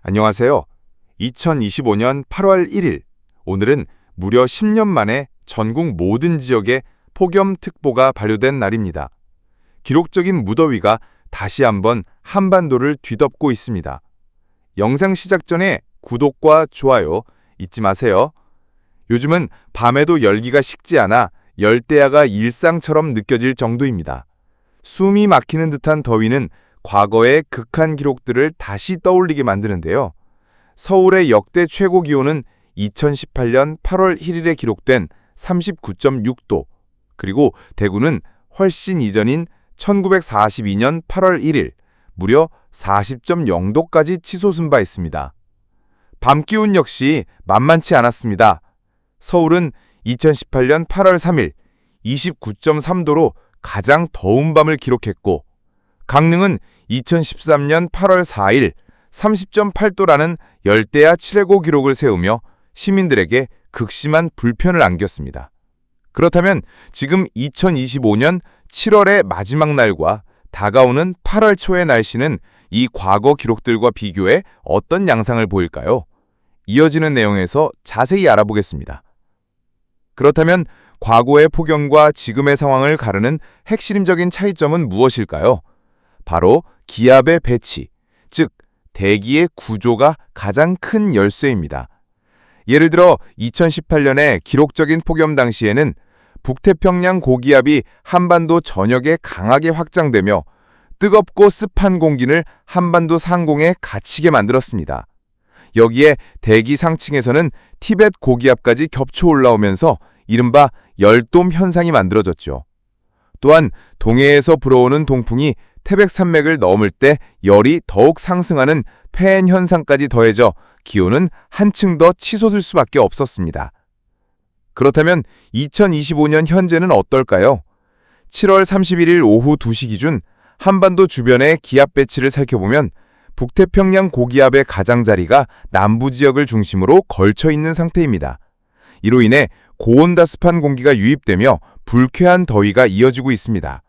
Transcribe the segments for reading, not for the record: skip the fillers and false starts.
안녕하세요. 2025년 8월 1일, 오늘은 무려 10년 만에 전국 모든 지역에 폭염특보가 발효된 날입니다. 기록적인 무더위가 다시 한번 한반도를 뒤덮고 있습니다. 영상 시작 전에 구독과 좋아요 잊지 마세요. 요즘은 밤에도 열기가 식지 않아 열대야가 일상처럼 느껴질 정도입니다. 숨이 막히는 듯한 더위는 과거의 극한 기록들을 다시 떠올리게 만드는데요. 서울의 역대 최고 기온은 2018년 8월 1일에 기록된 39.6도, 그리고 대구는 훨씬 이전인 1942년 8월 1일, 무려 40.0도까지 치솟은 바 있습니다. 밤 기온 역시 만만치 않았습니다. 서울은 2018년 8월 3일 29.3도로 가장 더운 밤을 기록했고, 강릉은 2013년 8월 4일 30.8도라는 열대야 최고 기록을 세우며 시민들에게 극심한 불편을 안겼습니다. 그렇다면 지금 2025년 7월의 마지막 날과 다가오는 8월 초의 날씨는 이 과거 기록들과 비교해 어떤 양상을 보일까요? 이어지는 내용에서 자세히 알아보겠습니다. 그렇다면 과거의 폭염과 지금의 상황을 가르는 핵심적인 차이점은 무엇일까요? 바로 기압의 배치, 즉 대기의 구조가 가장 큰 열쇠입니다. 예를 들어 2018년의 기록적인 폭염 당시에는 북태평양 고기압이 한반도 전역에 강하게 확장되며 뜨겁고 습한 공기를 한반도 상공에 갇히게 만들었습니다. 여기에 대기 상층에서는 티벳 고기압까지 겹쳐 올라오면서 이른바 열돔 현상이 만들어졌죠. 또한 동해에서 불어오는 동풍이 태백산맥을 넘을 때 열이 더욱 상승하는 폐엔 현상까지 더해져 기온은 한층 더 치솟을 수밖에 없었습니다. 그렇다면 2025년 현재는 어떨까요? 7월 31일 오후 2시 기준 한반도 주변의 기압 배치를 살펴보면 북태평양 고기압의 가장자리가 남부 지역을 중심으로 걸쳐 있는 상태입니다. 이로 인해 고온다습한 공기가 유입되며 불쾌한 더위가 이어지고 있습니다.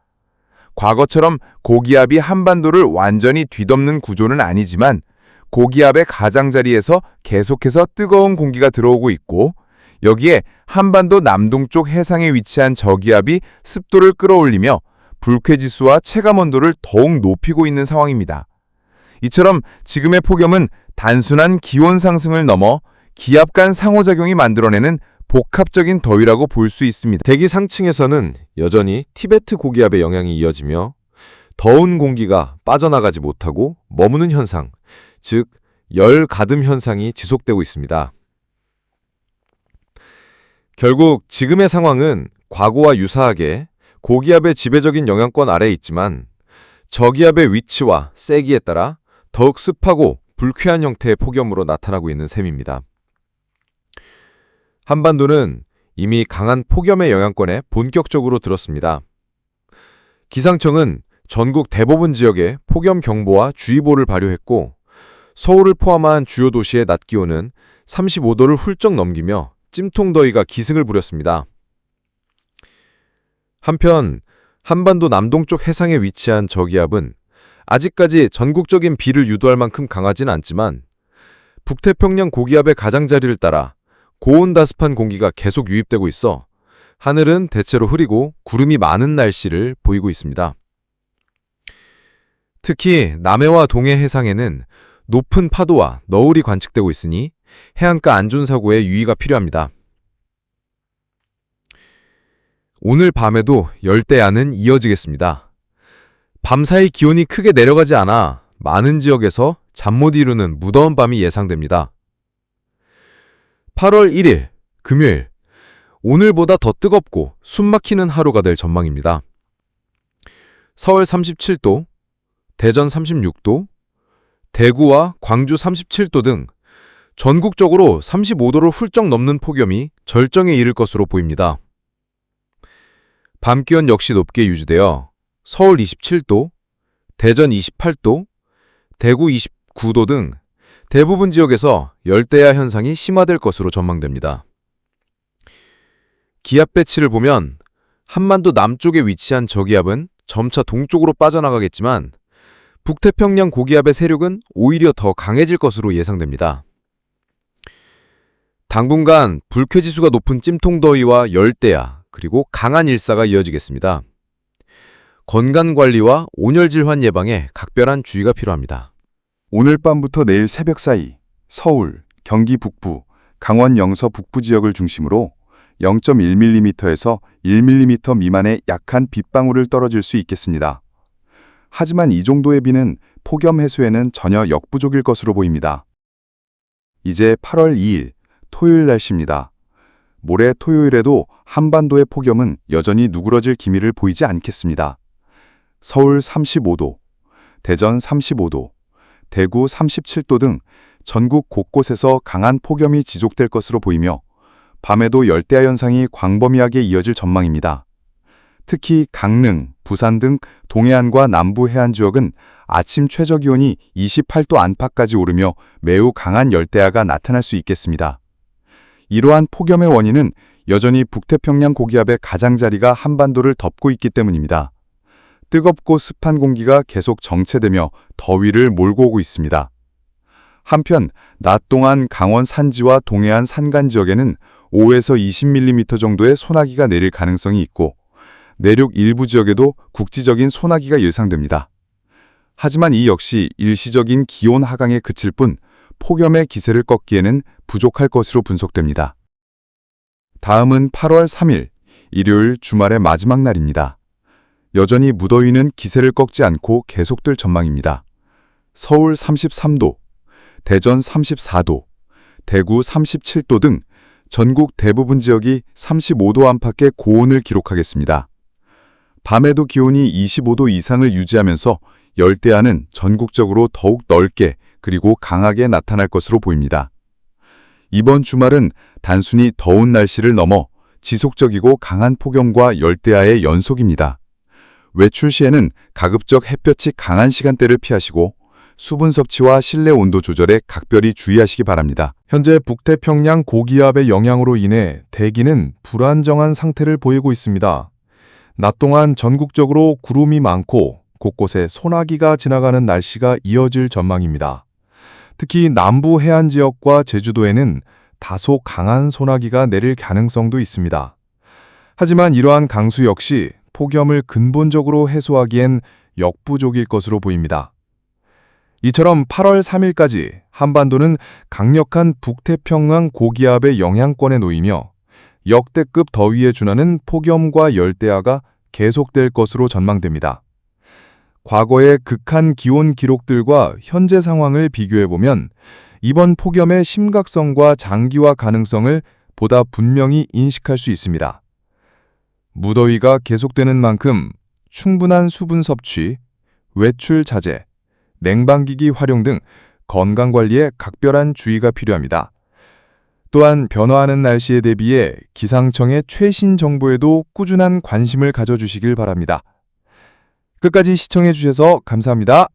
과거처럼 고기압이 한반도를 완전히 뒤덮는 구조는 아니지만 고기압의 가장자리에서 계속해서 뜨거운 공기가 들어오고 있고, 여기에 한반도 남동쪽 해상에 위치한 저기압이 습도를 끌어올리며 불쾌지수와 체감온도를 더욱 높이고 있는 상황입니다. 이처럼 지금의 폭염은 단순한 기온 상승을 넘어 기압 간 상호작용이 만들어내는 복합적인 더위라고 볼 수 있습니다. 대기 상층에서는 여전히 티베트 고기압의 영향이 이어지며 더운 공기가 빠져나가지 못하고 머무는 현상, 즉 열 가듬 현상이 지속되고 있습니다. 결국 지금의 상황은 과거와 유사하게 고기압의 지배적인 영향권 아래에 있지만 저기압의 위치와 세기에 따라 더욱 습하고 불쾌한 형태의 폭염으로 나타나고 있는 셈입니다. 한반도는 이미 강한 폭염의 영향권에 본격적으로 들었습니다. 기상청은 전국 대부분 지역에 폭염경보와 주의보를 발효했고, 서울을 포함한 주요 도시의 낮 기온은 35도를 훌쩍 넘기며 찜통더위가 기승을 부렸습니다. 한편 한반도 남동쪽 해상에 위치한 저기압은 아직까지 전국적인 비를 유도할 만큼 강하진 않지만 북태평양 고기압의 가장자리를 따라 고온다습한 공기가 계속 유입되고 있어 하늘은 대체로 흐리고 구름이 많은 날씨를 보이고 있습니다. 특히 남해와 동해 해상에는 높은 파도와 너울이 관측되고 있으니 해안가 안전사고에 유의가 필요합니다. 오늘 밤에도 열대야는 이어지겠습니다. 밤사이 기온이 크게 내려가지 않아 많은 지역에서 잠 못 이루는 무더운 밤이 예상됩니다. 8월 1일 금요일, 오늘보다 더 뜨겁고 숨막히는 하루가 될 전망입니다. 서울 37도, 대전 36도, 대구와 광주 37도 등 전국적으로 35도를 훌쩍 넘는 폭염이 절정에 이를 것으로 보입니다. 밤 기온 역시 높게 유지되어 서울 27도, 대전 28도, 대구 29도 등 대부분 지역에서 열대야 현상이 심화될 것으로 전망됩니다. 기압 배치를 보면 한반도 남쪽에 위치한 저기압은 점차 동쪽으로 빠져나가겠지만 북태평양 고기압의 세력은 오히려 더 강해질 것으로 예상됩니다. 당분간 불쾌지수가 높은 찜통더위와 열대야, 그리고 강한 일사가 이어지겠습니다. 건강관리와 온열질환 예방에 각별한 주의가 필요합니다. 오늘 밤부터 내일 새벽 사이 서울, 경기 북부, 강원 영서 북부 지역을 중심으로 0.1mm에서 1mm 미만의 약한 빗방울을 떨어질 수 있겠습니다. 하지만 이 정도의 비는 폭염 해소에는 전혀 역부족일 것으로 보입니다. 이제 8월 2일 토요일 날씨입니다. 모레 토요일에도 한반도의 폭염은 여전히 누그러질 기미를 보이지 않겠습니다. 서울 35도, 대전 35도, 대구 37도 등 전국 곳곳에서 강한 폭염이 지속될 것으로 보이며 밤에도 열대야 현상이 광범위하게 이어질 전망입니다. 특히 강릉, 부산 등 동해안과 남부 해안 지역은 아침 최저기온이 28도 안팎까지 오르며 매우 강한 열대야가 나타날 수 있겠습니다. 이러한 폭염의 원인은 여전히 북태평양 고기압의 가장자리가 한반도를 덮고 있기 때문입니다. 뜨겁고 습한 공기가 계속 정체되며 더위를 몰고 오고 있습니다. 한편 낮 동안 강원 산지와 동해안 산간 지역에는 5에서 20mm 정도의 소나기가 내릴 가능성이 있고 내륙 일부 지역에도 국지적인 소나기가 예상됩니다. 하지만 이 역시 일시적인 기온 하강에 그칠 뿐 폭염의 기세를 꺾기에는 부족할 것으로 분석됩니다. 다음은 8월 3일, 일요일 주말의 마지막 날입니다. 여전히 무더위는 기세를 꺾지 않고 계속될 전망입니다. 서울 33도, 대전 34도, 대구 37도 등 전국 대부분 지역이 35도 안팎의 고온을 기록하겠습니다. 밤에도 기온이 25도 이상을 유지하면서 열대야는 전국적으로 더욱 넓게 그리고 강하게 나타날 것으로 보입니다. 이번 주말은 단순히 더운 날씨를 넘어 지속적이고 강한 폭염과 열대야의 연속입니다. 외출 시에는 가급적 햇볕이 강한 시간대를 피하시고 수분 섭취와 실내 온도 조절에 각별히 주의하시기 바랍니다. 현재 북태평양 고기압의 영향으로 인해 대기는 불안정한 상태를 보이고 있습니다. 낮 동안 전국적으로 구름이 많고 곳곳에 소나기가 지나가는 날씨가 이어질 전망입니다. 특히 남부 해안 지역과 제주도에는 다소 강한 소나기가 내릴 가능성도 있습니다. 하지만 이러한 강수 역시 폭염을 근본적으로 해소하기엔 역부족일 것으로 보입니다. 이처럼 8월 3일까지 한반도는 강력한 북태평양 고기압의 영향권에 놓이며 역대급 더위에 준하는 폭염과 열대야가 계속될 것으로 전망됩니다. 과거의 극한 기온 기록들과 현재 상황을 비교해보면 이번 폭염의 심각성과 장기화 가능성을 보다 분명히 인식할 수 있습니다. 무더위가 계속되는 만큼 충분한 수분 섭취, 외출 자제, 냉방기기 활용 등 건강관리에 각별한 주의가 필요합니다. 또한 변화하는 날씨에 대비해 기상청의 최신 정보에도 꾸준한 관심을 가져주시길 바랍니다. 끝까지 시청해 주셔서 감사합니다.